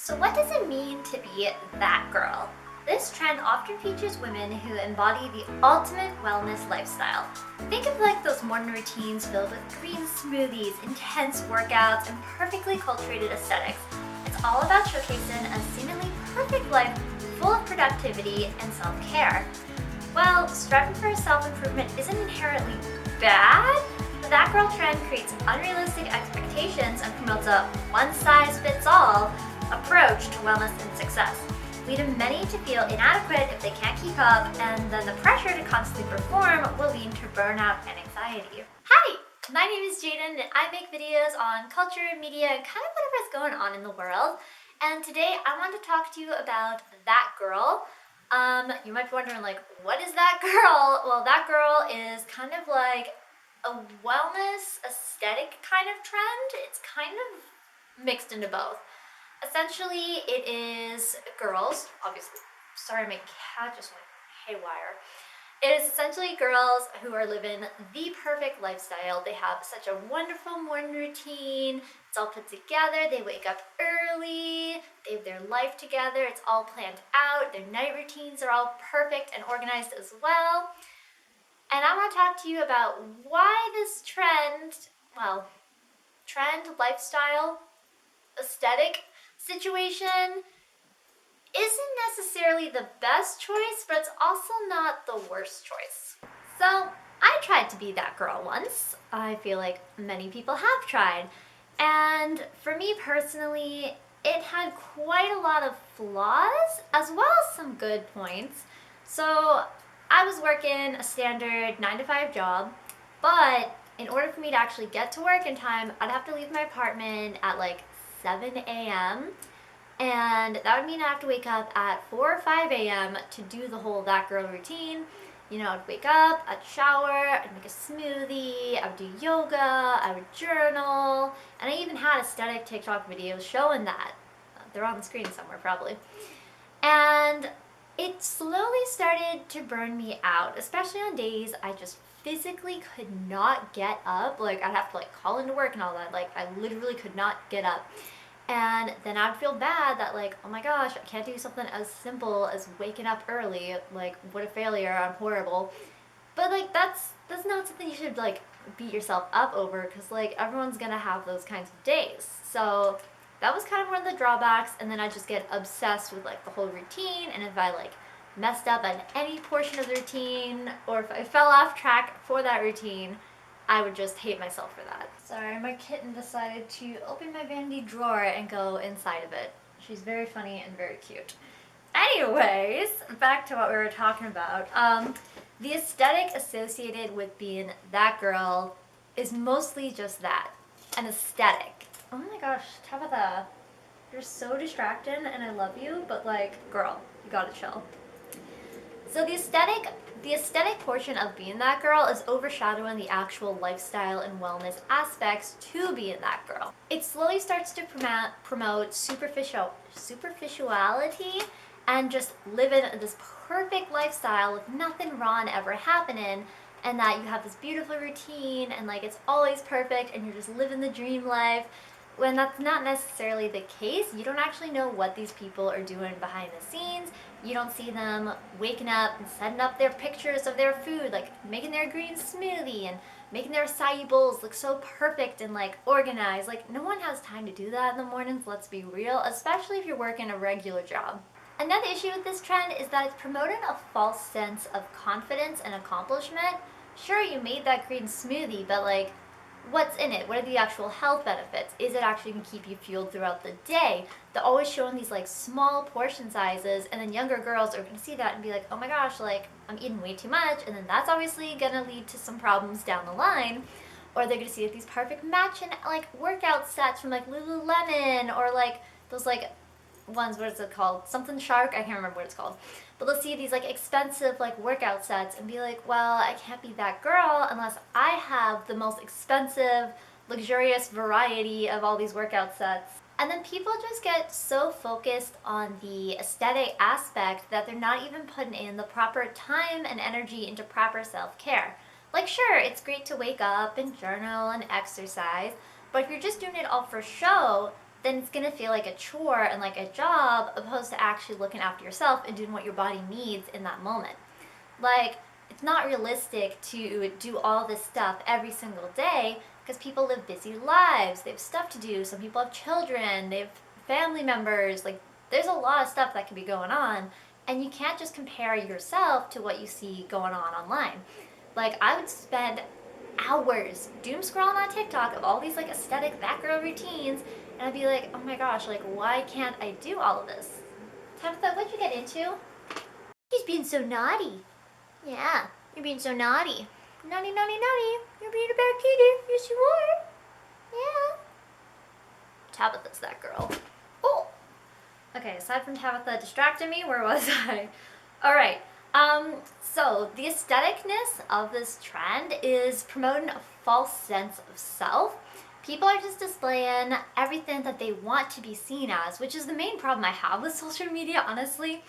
So what does it mean to be that girl? This trend often features women who embody the ultimate wellness lifestyle. Think of like those morning routines filled with green smoothies, intense workouts, and perfectly cultivated aesthetics. It's all about showcasing a seemingly perfect life full of productivity and self-care. Well, striving for self-improvement isn't inherently bad. The that girl trend creates unrealistic expectations and promotes a one-size-fits-all approach to wellness and success, leading many to feel inadequate if they can't keep up, and then the pressure to constantly perform will lead to burnout and anxiety. Hi, my name is Jaden, and I make videos on culture, media, and kind of whatever's going on in the world. And today I want to talk to you about that girl. You might be wondering, like, what is that girl? Well, that girl is kind of like a wellness aesthetic kind of trend. It's kind of mixed into both. Essentially, it is girls, obviously. Sorry, my cat just went haywire. It is essentially girls who are living the perfect lifestyle. They have such a wonderful morning routine. It's all put together. They wake up early. They have their life together. It's all planned out. Their night routines are all perfect and organized as well. And I want to talk to you about why this trend, lifestyle, aesthetic situation isn't necessarily the best choice, but it's also not the worst choice. So I tried to be that girl once. I feel like many people have tried. And for me personally, it had quite a lot of flaws as well as some good points. So I was working a standard 9 to 5 job, but in order for me to actually get to work in time, I'd have to leave my apartment at like 7 a.m. And that would mean I have to wake up at 4 or 5 a.m. to do the whole that girl routine. You know, I'd wake up, I'd shower, I'd make a smoothie, I would do yoga, I would journal, and I even had aesthetic TikTok videos showing that. They're on the screen somewhere probably. And it slowly started to burn me out, especially on days I just physically could not get up. Like, I'd have to like call into work and all that. Like, I literally could not get up. And then I'd feel bad that like, oh my gosh, I can't do something as simple as waking up early. Like, what a failure, I'm horrible. But like, that's not something you should like beat yourself up over, because like everyone's gonna have those kinds of days. So that was kind of one of the drawbacks. And then I just get obsessed with like the whole routine, and if I like messed up at any portion of the routine, or if I fell off track for that routine, I would just hate myself for that. Sorry, my kitten decided to open my vanity drawer and go inside of it. She's very funny and very cute. Anyways, back to what we were talking about. The aesthetic associated with being that girl is mostly just that, an aesthetic. Oh my gosh, Tabitha, you're so distracting and I love you, but like, girl, you gotta chill. So the aesthetic portion of being that girl is overshadowing the actual lifestyle and wellness aspects to being that girl. It slowly starts to promote superficiality and just living this perfect lifestyle with nothing wrong ever happening, and that you have this beautiful routine and like it's always perfect and you're just living the dream life. When that's not necessarily the case. You don't actually know what these people are doing behind the scenes. You don't see them waking up and setting up their pictures of their food, like making their green smoothie and making their acai bowls look so perfect and like organized. Like, no one has time to do that in the mornings, let's be real, especially if you're working a regular job. Another issue with this trend is that it's promoting a false sense of confidence and accomplishment. Sure, you made that green smoothie, but like, what's in it? What are the actual health benefits? Is it actually going to keep you fueled throughout the day? They're always showing these like small portion sizes, and then younger girls are going to see that and be like, oh my gosh, like I'm eating way too much, and then that's obviously going to lead to some problems down the line. Or they're going to see like these perfect matching like workout sets from like Lululemon, or like those like ones, what is it called? Something Shark? I can't remember what it's called. But they'll see these like expensive like workout sets and be like, well, I can't be that girl unless I have the most expensive, luxurious variety of all these workout sets. And then people just get so focused on the aesthetic aspect that they're not even putting in the proper time and energy into proper self-care. Like, sure, it's great to wake up and journal and exercise, but if you're just doing it all for show, then it's gonna feel like a chore and like a job opposed to actually looking after yourself and doing what your body needs in that moment. Like, it's not realistic to do all this stuff every single day because people live busy lives. They have stuff to do. Some people have children, they have family members. Like, there's a lot of stuff that can be going on, and you can't just compare yourself to what you see going on online. Like, I would spend hours doom scrolling on TikTok of all these like aesthetic that girl routines, and I'd be like, oh my gosh, like, why can't I do all of this? Tabitha, what'd you get into? He's being so naughty. Yeah, you're being so naughty. Naughty, naughty, naughty. You're being a bad kitty. Yes, you are. Yeah. Tabitha's that girl. Oh. Okay, aside from Tabitha distracting me, where was I? All right. So the aestheticness of this trend is promoting a false sense of self. People are just displaying everything that they want to be seen as, which is the main problem I have with social media, honestly,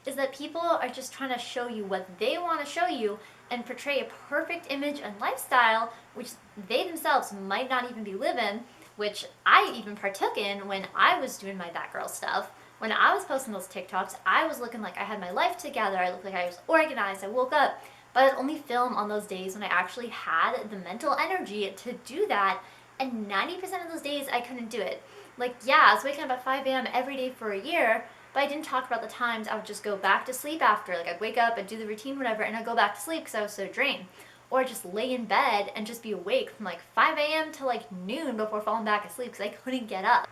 is that people are just trying to show you what they want to show you and portray a perfect image and lifestyle, which they themselves might not even be living, which I even partook in when I was doing my That Girl stuff. When I was posting those TikToks, I was looking like I had my life together. I looked like I was organized. I woke up. But I'd only film on those days when I actually had the mental energy to do that. And 90% of those days, I couldn't do it. Like, yeah, I was waking up at 5 a.m. every day for a year, but I didn't talk about the times I would just go back to sleep after. Like, I'd wake up, I'd do the routine, whatever, and I'd go back to sleep because I was so drained. Or just lay in bed and just be awake from like 5 a.m. to like noon before falling back asleep because I couldn't get up.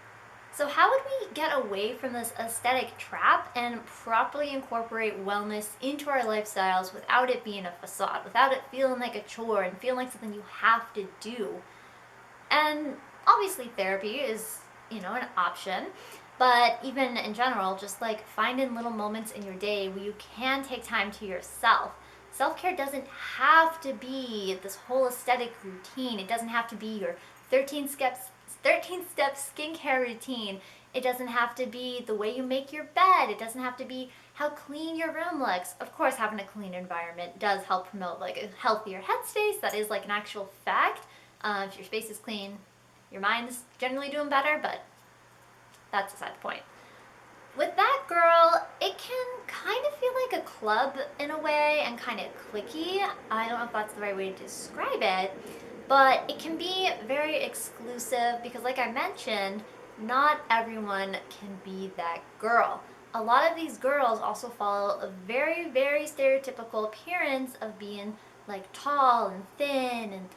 So how would we get away from this aesthetic trap and properly incorporate wellness into our lifestyles without it being a facade, without it feeling like a chore and feeling like something you have to do? And obviously therapy is, an option, but even in general, just like finding little moments in your day where you can take time to yourself. Self-care doesn't have to be this whole aesthetic routine. It doesn't have to be your 13 step skincare routine. It doesn't have to be the way you make your bed. It doesn't have to be how clean your room looks. Of course, having a clean environment does help promote like a healthier headspace. That is like an actual fact. If your space is clean, your mind's generally doing better, but that's beside the point. With That Girl, it can kind of feel like a club in a way and kind of cliquey. I don't know if that's the right way to describe it, but it can be very exclusive because, like I mentioned, not everyone can be that girl. A lot of these girls also follow a very, very stereotypical appearance of being like tall and thin and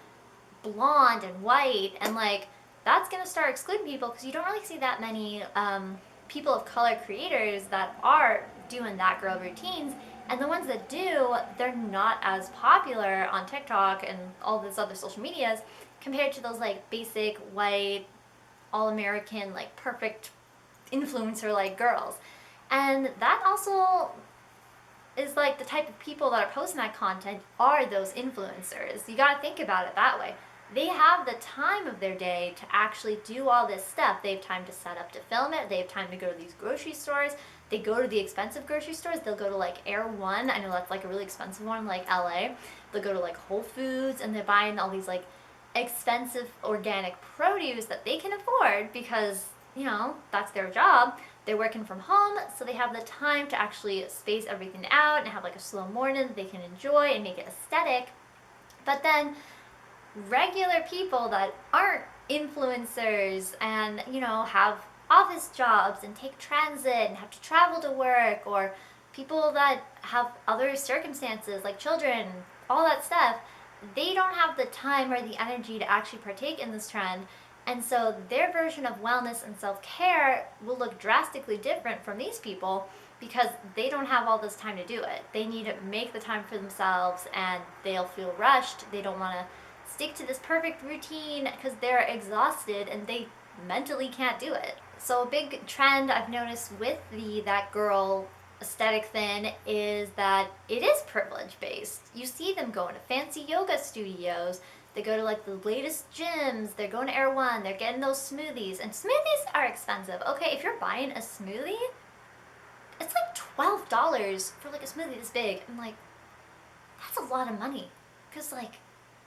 blonde and white, and like that's gonna start excluding people because you don't really see that many people of color creators that are doing that girl routines, and the ones that do, they're not as popular on TikTok and all these other social medias compared to those like basic white all-American like perfect influencer like girls. And that also is like the type of people that are posting that content are those influencers. You gotta think about it that way. They have the time of their day to actually do all this stuff. They have time to set up to film it. They have time to go to these grocery stores. They go to the expensive grocery stores. They'll go to like Air One. I know that's like a really expensive one, like LA. They'll go to like Whole Foods and they're buying all these like expensive organic produce that they can afford because, that's their job. They're working from home, so they have the time to actually space everything out and have like a slow morning that they can enjoy and make it aesthetic. But then regular people that aren't influencers and, have office jobs and take transit and have to travel to work, or people that have other circumstances like children, all that stuff, they don't have the time or the energy to actually partake in this trend. And so their version of wellness and self-care will look drastically different from these people because they don't have all this time to do it. They need to make the time for themselves and they'll feel rushed. They don't want to stick to this perfect routine because they're exhausted and they mentally can't do it. So a big trend I've noticed with the That Girl aesthetic thing is that it is privilege based. You see them going to fancy yoga studios. They go to like the latest gyms. They're going to Air One. They're getting those smoothies. And smoothies are expensive. Okay, if you're buying a smoothie, it's like $12 for like a smoothie this big. I'm like, that's a lot of money. Because like,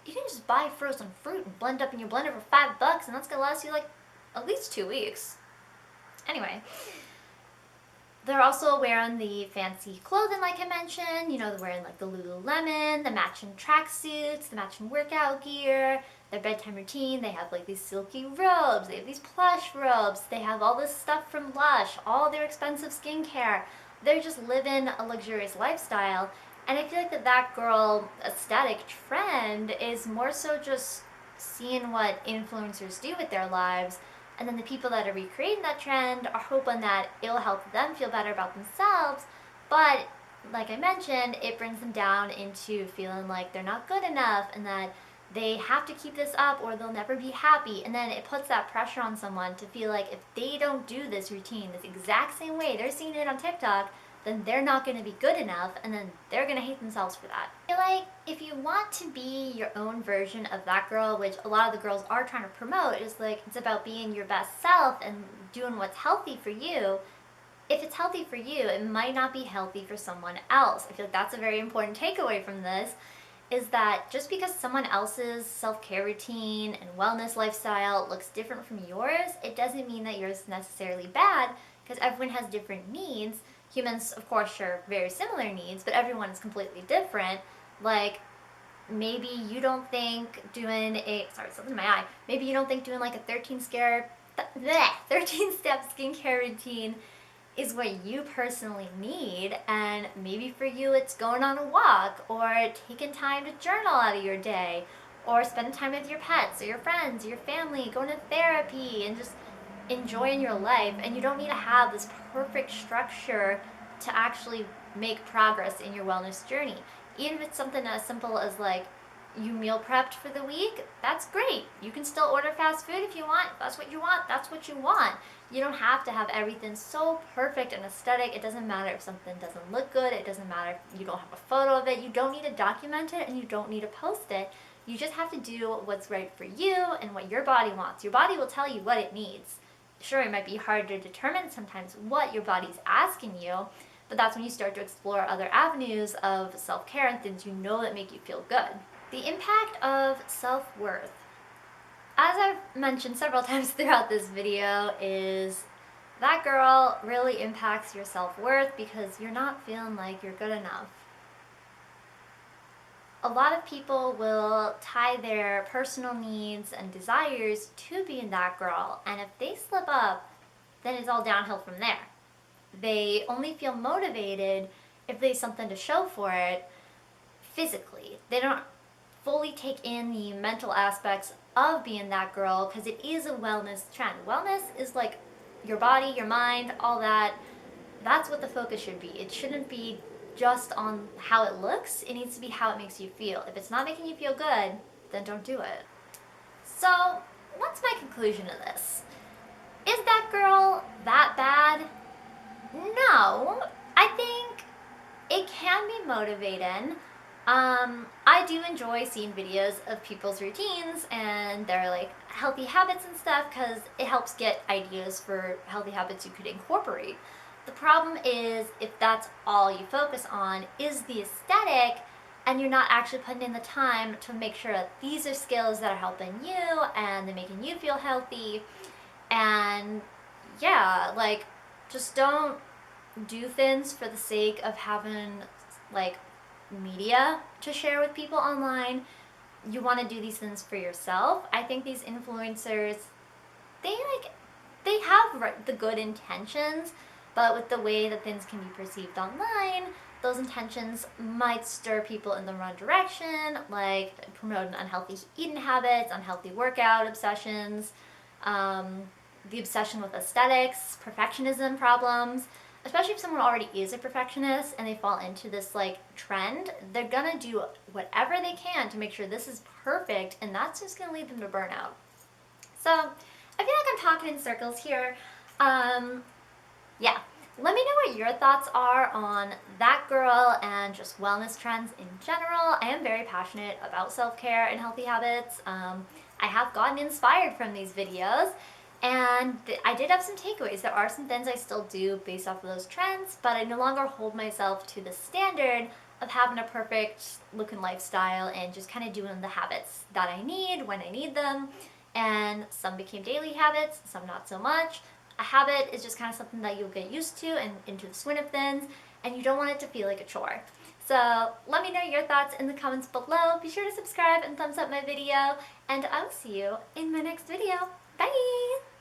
you can just buy frozen fruit and blend up in your blender for $5 and that's going to last you like at least 2 weeks. Anyway, they're also wearing the fancy clothing, like I mentioned. You know, they're wearing like the Lululemon, the matching tracksuits, the matching workout gear, their bedtime routine. They have like these silky robes, they have these plush robes, they have all this stuff from Lush, all their expensive skincare. They're just living a luxurious lifestyle. And I feel like that girl aesthetic trend is more so just seeing what influencers do with their lives, and then the people that are recreating that trend are hoping that it'll help them feel better about themselves. But like I mentioned, it brings them down into feeling like they're not good enough and that they have to keep this up or they'll never be happy. And then it puts that pressure on someone to feel like if they don't do this routine this exact same way they're seeing it on TikTok, then they're not going to be good enough, and then they're going to hate themselves for that. I feel like if you want to be your own version of that girl, which a lot of the girls are trying to promote, is like it's about being your best self and doing what's healthy for you. If it's healthy for you, it might not be healthy for someone else. I feel like that's a very important takeaway from this, is that just because someone else's self-care routine and wellness lifestyle looks different from yours, it doesn't mean that yours is necessarily bad, because everyone has different needs. Humans, of course, share very similar needs, but everyone is completely different. Like, maybe you don't think doing something in my eye. Maybe you don't think doing like a 13-step skincare routine is what you personally need, and maybe for you it's going on a walk or taking time to journal out of your day or spending time with your pets or your friends, your family, going to therapy and just enjoying your life. And you don't need to have this perfect structure to actually make progress in your wellness journey. Even if it's something as simple as like you meal prepped for the week, that's great. You can still order fast food if you want. If that's what you want, that's what you want. You don't have to have everything so perfect and aesthetic. It doesn't matter if something doesn't look good. It doesn't matter if you don't have a photo of it. You don't need to document it and you don't need to post it. You just have to do what's right for you and what your body wants. Your body will tell you what it needs. Sure, it might be hard to determine sometimes what your body's asking you, but that's when you start to explore other avenues of self-care and things you know that make you feel good. The impact of self-worth. As I've mentioned several times throughout this video, is that girl really impacts your self-worth because you're not feeling like you're good enough. A lot of people will tie their personal needs and desires to being that girl, and if they slip up, then it's all downhill from there. They only feel motivated if there's something to show for it physically. They don't fully take in the mental aspects of being that girl because it is a wellness trend. Wellness is like your body, your mind, all that. That's what the focus should be. It shouldn't be just on how it looks. It needs to be how it makes you feel. If it's not making you feel good, then don't do it. So, what's my conclusion to this? Is that girl that bad? No. I think it can be motivating. I do enjoy seeing videos of people's routines and their like healthy habits and stuff because it helps get ideas for healthy habits you could incorporate. The problem is if that's all you focus on is the aesthetic and you're not actually putting in the time to make sure that these are skills that are helping you and they're making you feel healthy. And yeah, like just don't do things for the sake of having like media to share with people online. You want to do these things for yourself. I think these influencers, they have the good intentions, but with the way that things can be perceived online, those intentions might stir people in the wrong direction, like promoting unhealthy eating habits, unhealthy workout obsessions, the obsession with aesthetics, perfectionism problems. Especially if someone already is a perfectionist and they fall into this like trend, they're gonna do whatever they can to make sure this is perfect, and that's just gonna lead them to burnout. So I feel like I'm talking in circles here. Yeah, let me know what your thoughts are on that girl and just wellness trends in general. I am very passionate about self-care and healthy habits. I have gotten inspired from these videos. And I did have some takeaways. There are some things I still do based off of those trends, but I no longer hold myself to the standard of having a perfect looking lifestyle and just kind of doing the habits that I need when I need them. And some became daily habits, some not so much. A habit is just kind of something that you'll get used to and into the swing of things, and you don't want it to feel like a chore. So let me know your thoughts in the comments below. Be sure to subscribe and thumbs up my video, and I'll see you in my next video. Bye!